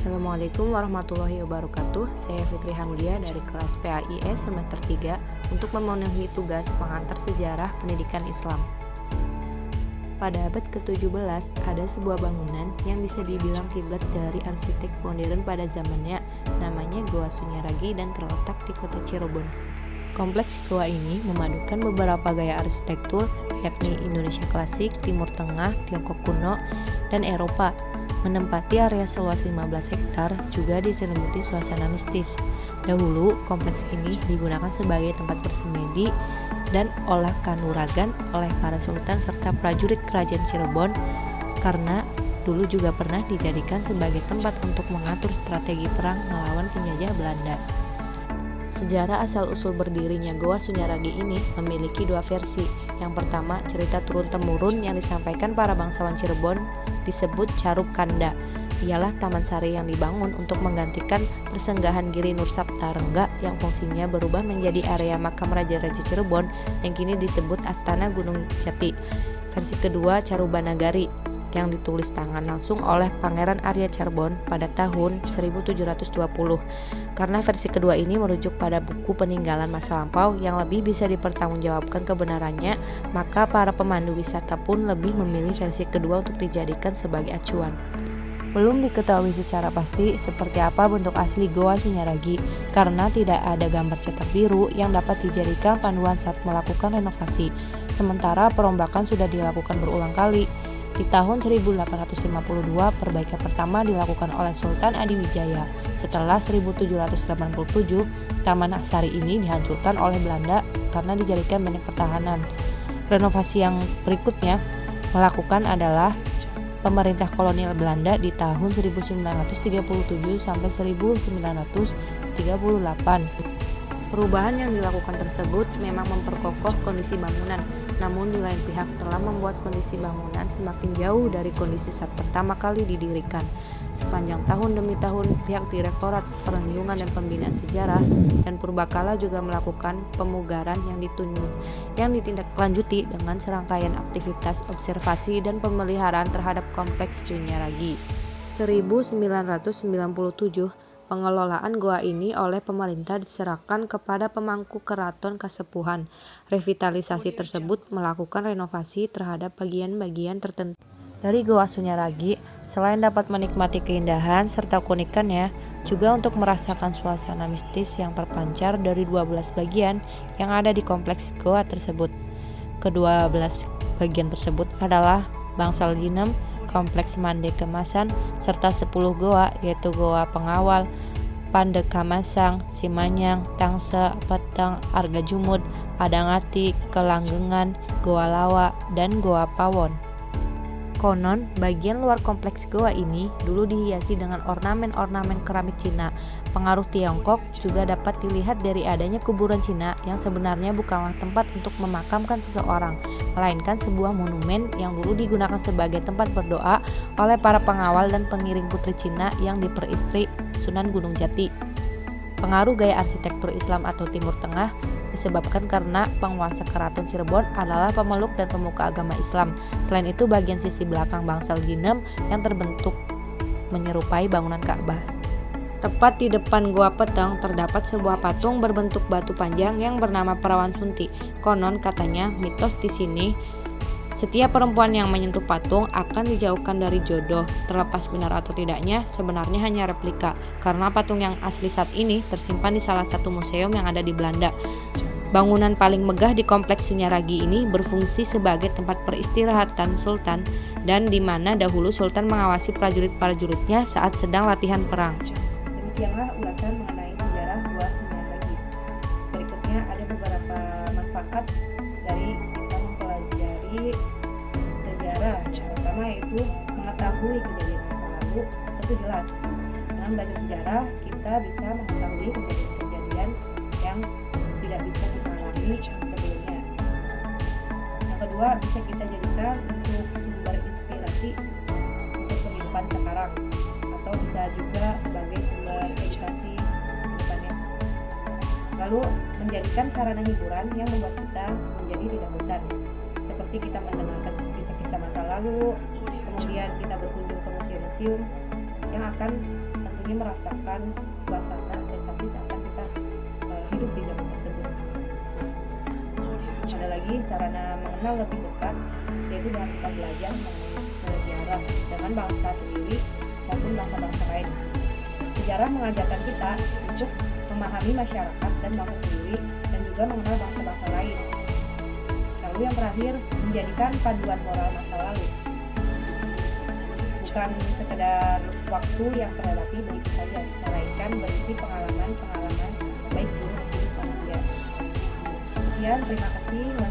Assalamualaikum warahmatullahi wabarakatuh. Saya Fitri Hamdia dari kelas PAIS semester 3 untuk memenuhi tugas pengantar sejarah pendidikan Islam. Pada abad ke-17 ada sebuah bangunan yang bisa dibilang kiblat dari arsitek modern pada zamannya, namanya Goa Sunyaragi dan terletak di kota Cirebon. Kompleks goa ini memadukan beberapa gaya arsitektur, yakni Indonesia klasik, Timur Tengah, Tiongkok kuno, dan Eropa. Menempati area seluas 15 hektar juga diselimuti suasana mistis. Dahulu, kompleks ini digunakan sebagai tempat bersemedi dan olah kanuragan oleh para sultan serta prajurit kerajaan Cirebon, karena dulu juga pernah dijadikan sebagai tempat untuk mengatur strategi perang melawan penjajah Belanda. Sejarah asal-usul berdirinya Goa Sunyaragi ini memiliki dua versi. Yang pertama, cerita turun-temurun yang disampaikan para bangsawan Cirebon disebut Caruk Kanda. Ialah taman sari yang dibangun untuk menggantikan persenggahan Giri Nursaptarengga yang fungsinya berubah menjadi area makam Raja-Raja Cirebon yang kini disebut Astana Gunung Jati. Versi kedua, Carubanagari, yang ditulis tangan langsung oleh Pangeran Arya Carbon pada tahun 1720. Karena versi kedua ini merujuk pada buku peninggalan masa lampau yang lebih bisa dipertanggungjawabkan kebenarannya, maka para pemandu wisata pun lebih memilih versi kedua untuk dijadikan sebagai acuan. Belum diketahui secara pasti seperti apa bentuk asli Goa Sunyaragi, karena tidak ada gambar cetak biru yang dapat dijadikan panduan saat melakukan renovasi. Sementara perombakan sudah dilakukan berulang kali. Di tahun 1852, perbaikan pertama dilakukan oleh Sultan Adiwijaya. Setelah 1787, Taman Sari ini dihancurkan oleh Belanda karena dijadikan benteng pertahanan. Renovasi yang berikutnya melakukan adalah pemerintah kolonial Belanda di tahun 1937 sampai 1938. Perubahan yang dilakukan tersebut memang memperkokoh kondisi bangunan, namun di lain pihak telah membuat kondisi bangunan semakin jauh dari kondisi saat pertama kali didirikan. Sepanjang tahun demi tahun, pihak Direktorat Perlindungan dan Pembinaan Sejarah dan Purbakala juga melakukan pemugaran yang ditindaklanjuti dengan serangkaian aktivitas observasi dan pemeliharaan terhadap kompleks Sunyaragi. 1997, pengelolaan goa ini oleh pemerintah diserahkan kepada pemangku keraton Kasepuhan. Revitalisasi tersebut melakukan renovasi terhadap bagian-bagian tertentu dari Goa Sunyaragi. Selain dapat menikmati keindahan serta keunikannya, juga untuk merasakan suasana mistis yang terpancar dari 12 bagian yang ada di kompleks goa tersebut. Kedua belas bagian tersebut adalah Bangsal Jinem, Kompleks Mande Kemasan, serta 10 goa, yaitu Goa Pengawal, Pandekamasang, Simanyang, Tangsa, Petang, Arga Jumud, Padangati, Kelanggengan, Goa Lawa, dan Goa Pawon. Konon, bagian luar kompleks goa ini dulu dihiasi dengan ornamen-ornamen keramik Cina. Pengaruh Tiongkok juga dapat dilihat dari adanya kuburan Cina yang sebenarnya bukanlah tempat untuk memakamkan seseorang, melainkan sebuah monumen yang dulu digunakan sebagai tempat berdoa oleh para pengawal dan pengiring putri Cina yang diperistri Sunan Gunung Jati. Pengaruh gaya arsitektur Islam atau Timur Tengah disebabkan karena penguasa keraton Cirebon adalah pemeluk dan pemuka agama Islam. Selain itu, bagian sisi belakang Bangsal Jinem yang terbentuk menyerupai bangunan Ka'bah. Tepat di depan Goa Petang terdapat sebuah patung berbentuk batu panjang yang bernama Perawan Sunti. Konon katanya mitos di sini setiap perempuan yang menyentuh patung akan dijauhkan dari jodoh. Terlepas benar atau tidaknya, sebenarnya hanya replika, karena patung yang asli saat ini tersimpan di salah satu museum yang ada di Belanda. Bangunan paling megah di kompleks Sunyaragi ini berfungsi sebagai tempat peristirahatan Sultan, dan di mana dahulu Sultan mengawasi prajurit-prajuritnya saat sedang latihan perang. Demikianlah ulasan mengenai sejarah Goa Sunyaragi. Berikutnya ada beberapa manfaat dari kita mempelajari sejarah. Pertama yaitu mengetahui kejadian masa lalu, tentu jelas. Dengan belajar sejarah, kita bisa mengetahui kejadian-kejadian yang tidak bisa kita alami sebelumnya. Yang kedua, bisa kita jadikan untuk sumber inspirasi untuk kehidupan sekarang, atau bisa juga sebagai sumber edukasi kehidupannya. Lalu menjadikan sarana hiburan yang membuat kita menjadi tidak bosan, seperti kita mendengarkan kisah-kisah masa lalu, kemudian kita berkunjung ke museum-museum yang akan tentu lagi merasakan suasana sensasi saat kita hidup di zaman tersebut. Ada lagi sarana mengenal lebih dekat, yaitu dengan kita belajar mengenai sejarah dengan bangsa sendiri maupun bangsa-bangsa lain. Sejarah mengajarkan kita untuk memahami masyarakat dan bangsa sendiri dan juga mengenal bangsa-bangsa lain. Lalu yang terakhir, menjadikan panduan moral masa lalu. Bukan sekedar waktu yang terlewati begitu saja, melainkan berisi pengalaman-pengalaman baik buruk hidup manusia. Sekian, terima kasih.